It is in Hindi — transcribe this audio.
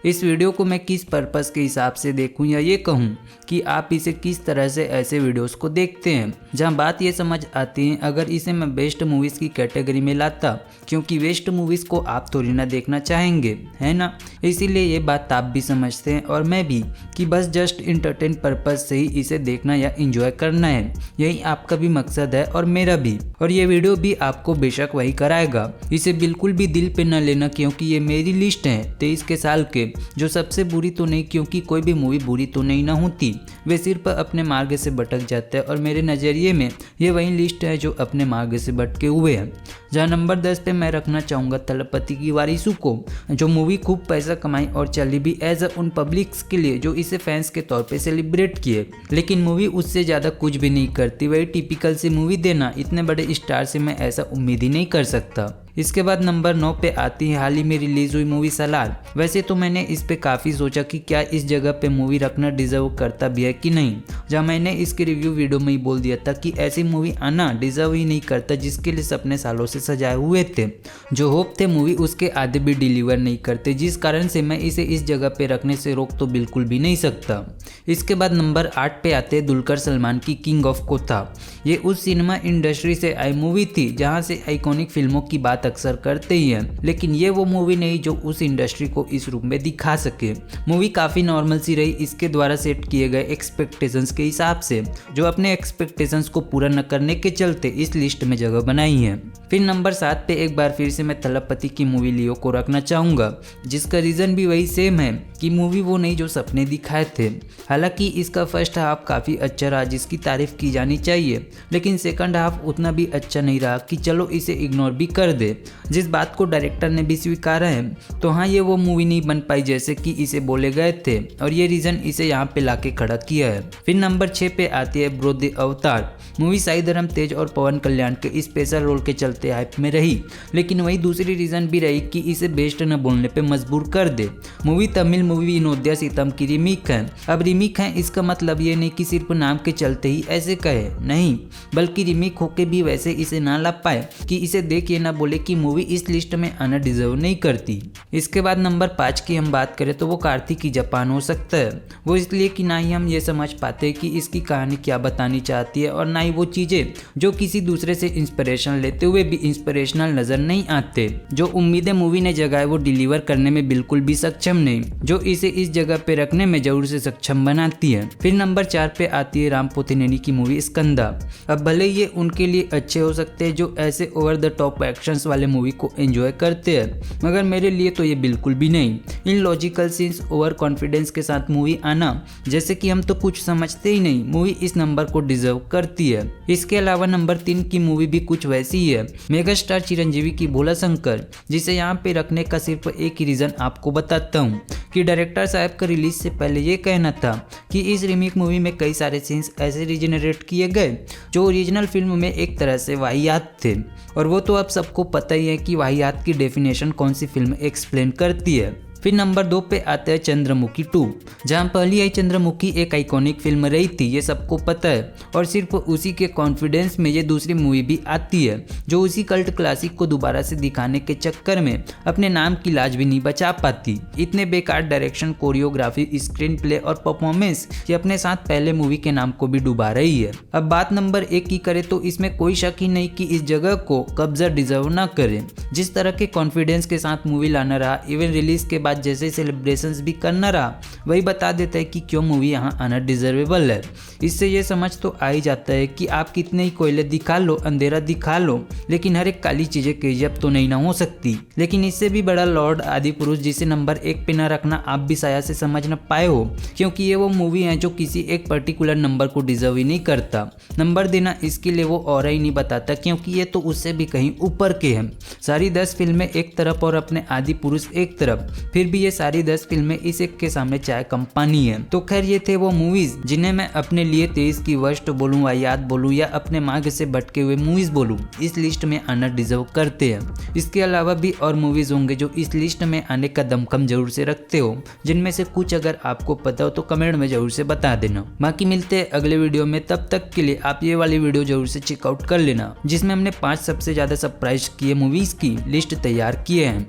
इस वीडियो को मैं किस पर्पस के हिसाब से देखूं या ये कहूं कि आप इसे किस तरह से ऐसे वीडियोस को देखते हैं, जहां बात ये समझ आती है अगर इसे मैं बेस्ट मूवीज़ की कैटेगरी में लाता, क्योंकि वेस्ट मूवीज़ को आप थोड़ी ना देखना चाहेंगे, है ना। इसीलिए ये बात आप भी समझते हैं और मैं भी कि बस जस्ट इंटरटेन पर्पस से ही इसे देखना या इंजॉय करना है। यही आपका भी मकसद है और मेरा भी, और ये वीडियो भी आपको बेशक वही कराएगा। इसे बिल्कुल भी दिल पे न लेना, क्योंकि ये मेरी लिस्ट है 23 के साल के, जो सबसे बुरी तो नहीं, क्योंकि कोई भी मूवी बुरी तो नहीं ना होती, वे सिर्फ अपने मार्ग से भटक जाते हैं और मेरे नज़रिए में ये वही लिस्ट है जो अपने मार्ग से भटके हुए हैं। जहाँ नंबर 10 पे मैं रखना चाहूँगा थलपति की वारिसू को, जो मूवी खूब पैसा कमाई और चली भी एज उन पब्लिक्स के लिए जो इसे फैंस के तौर पे सेलिब्रेट किए, लेकिन मूवी उससे ज़्यादा कुछ भी नहीं करती। वही टिपिकल सी मूवी देना, इतने बड़े स्टार से मैं ऐसा उम्मीद ही नहीं कर सकता। इसके बाद नंबर 9 पे आती है हाल ही में रिलीज हुई मूवी सलार। वैसे तो मैंने इस पे काफ़ी सोचा कि क्या इस जगह पे मूवी रखना डिजर्व करता भी है कि नहीं, जहाँ मैंने इसके रिव्यू वीडियो में ही बोल दिया था कि ऐसी मूवी आना डिजर्व ही नहीं करता जिसके लिए सपने सालों से सजाए हुए थे। जो होप थे मूवी उसके आधे भी डिलीवर नहीं करते, जिस कारण से मैं इसे इस जगह पे रखने से रोक तो बिल्कुल भी नहीं सकता। इसके बाद नंबर 8 पे आते हैं दुलकर सलमान की किंग ऑफ कोथा। ये उस सिनेमा इंडस्ट्री से आई मूवी थी जहाँ से आइकॉनिक फिल्मों की बात अक्सर करते ही हैं, लेकिन ये वो मूवी नहीं जो उस इंडस्ट्री को इस रूप में दिखा सके। मूवी काफ़ी नॉर्मल सी रही इसके द्वारा सेट किए गए एक्सपेक्टेशंस के हिसाब से, जो अपने एक्सपेक्टेशंस को पूरा न करने के चलते इस लिस्ट में जगह बनाई है। फिर नंबर 7 पे एक बार फिर से मैं थलपति की मूवी लियो को रखना चाहूँगा, जिसका रीज़न भी वही सेम है कि मूवी वो नहीं जो सपने दिखाए थे। हालांकि इसका फर्स्ट हाफ काफ़ी अच्छा रहा जिसकी तारीफ की जानी चाहिए, लेकिन सेकंड हाफ उतना भी अच्छा नहीं रहा कि चलो इसे इग्नोर भी कर दे। जिस बात को डायरेक्टर ने भी स्वीकारा है, तो हाँ ये वो मूवी नहीं बन पाई जैसे कि इसे बोले गए थे, और ये रीज़न इसे यहाँ पे लाके खड़ा किया है। फिर नंबर 6 पे आती है ब्रो द अवतार। मूवी साई धर्म तेज और पवन कल्याण के स्पेशल रोल के चलते हाइप में रही, लेकिन वही दूसरी रीज़न भी रही कि इसे बेस्ट न बोलने पे मजबूर कर दे। मूवी तमिल मूवी विनोदिया सीतम की रीमेक है। अब रीमेक है इसका मतलब ये नहीं कि सिर्फ नाम के चलते ही ऐसे कहे, नहीं, बल्कि रीमेक होके भी वैसे इसे ना ला पाए कि इसे देख ये ना बोले कि मूवी इस लिस्ट में आना डिजर्व नहीं करती। इसके बाद नंबर 5 की हम बात करें तो वो कार्तिक की जापान हो सकता है। वो इसलिए कि ना ही हम ये समझ पाते कि इसकी कहानी क्या बतानी चाहती है, और ना ही वो चीज़ें जो किसी दूसरे से इंस्पिरेशन लेते हुए भी इंस्पिरेशनल नजर नहीं आते। जो उम्मीदें मूवी ने जगाए वो डिलीवर करने में बिल्कुल भी सक्षम नहीं, जो इसे इस जगह पे रखने में जरूर से सक्षम बनाती है। फिर नंबर 4 पे आती है राम पोथिनेनी की मूवी स्कंदा। अब भले ये उनके लिए अच्छे हो सकते हैं जो ऐसे ओवर द टॉप एक्शंस वाले मूवी को एंजॉय करते हैं, मगर मेरे लिए तो ये बिल्कुल भी नहीं। इन लॉजिकल सीन्स, ओवर कॉन्फिडेंस के साथ मूवी आना जैसे कि हम तो कुछ समझते ही नहीं, मूवी इस नंबर को डिजर्व करती है। इसके अलावा नंबर 3 की मूवी भी कुछ वैसी ही है, मेगा स्टार चिरंजीवी की भोला शंकर, जिसे यहाँ पे रखने का सिर्फ एक ही रीज़न आपको बताता हूँ कि डायरेक्टर साहब का रिलीज से पहले ये कहना था कि इस रीमेक मूवी में कई सारे सीन्स ऐसे रीजनरेट किए गए जो ओरिजिनल फिल्म में एक तरह से वाहियात थे, और वो तो अब सबको पता ही है कि वाहियात की डेफिनेशन कौन सी फिल्म एक्सप्लेन करती है। फिर नंबर 2 पे आता है चंद्रमुखी 2, जहां पहली आई चंद्रमुखी एक आइकॉनिक फिल्म रही थी, ये सबको पता है, और सिर्फ उसी के कॉन्फिडेंस में ये दूसरी मूवी भी आती है जो उसी कल्ट क्लासिक को दोबारा से दिखाने के चक्कर में अपने नाम की लाज भी नहीं बचा पाती। इतने बेकार डायरेक्शन, कोरियोग्राफी, स्क्रीन प्ले और परफॉर्मेंस ये अपने साथ पहले मूवी के नाम को भी डुबा रही है। अब बात नंबर 1 की करें तो इसमें कोई शक ही नहीं कि इस जगह को कब्जा डिजर्व ना करे। जिस तरह के कॉन्फिडेंस के साथ मूवी लाना रहा, इवन रिलीज के बाद जैसे सेलिब्रेशंस भी करना रहा, वही बता देता है कि क्यों मूवी यहाँ आना डिजर्वेबल है। इससे ये समझ तो आ ही जाता है कि आप कितने ही कोयले दिखा लो, अंधेरा दिखा लो, लेकिन हर एक काली चीजें केजीएफ तो नहीं ना हो सकती। लेकिन इससे भी बड़ा लॉर्ड आदि पुरुष जिसे नंबर 1 पे ना रखना आप भी शायद से समझ न पाए हो, क्योंकि ये वो मूवी है जो किसी एक पर्टिकुलर नंबर को डिजर्व ही नहीं करता। नंबर देना इसके लिए वो और ही नहीं बताता, क्योंकि ये तो उससे भी कहीं ऊपर के हैं। सारी 10 फिल्में एक तरफ और अपने आदि पुरुष एक तरफ, फिर भी ये सारी 10 फिल्में इस एक के सामने चाय कंपनी है। तो खैर ये थे वो मूवीज जिन्हें मैं अपने लिए 23 की वर्स्ट बोलूं, वाहियात बोलूं या अपने मार्ग से भटके हुए मूवीज बोलूं, इस लिस्ट में आना डिजर्व करते हैं। इसके अलावा भी और मूवीज होंगे जो इस लिस्ट में आने का दमखम जरूर से रखते हो, जिनमें से कुछ अगर आपको पता हो तो कमेंट में जरूर से बता देना। बाकी मिलते हैं अगले वीडियो में, तब तक के लिए आप ये वाली वीडियो जरूर से चेकआउट कर लेना, जिसमें हमने 5 सबसे ज्यादा सरप्राइज किए मूवीज की लिस्ट तैयार किए हैं।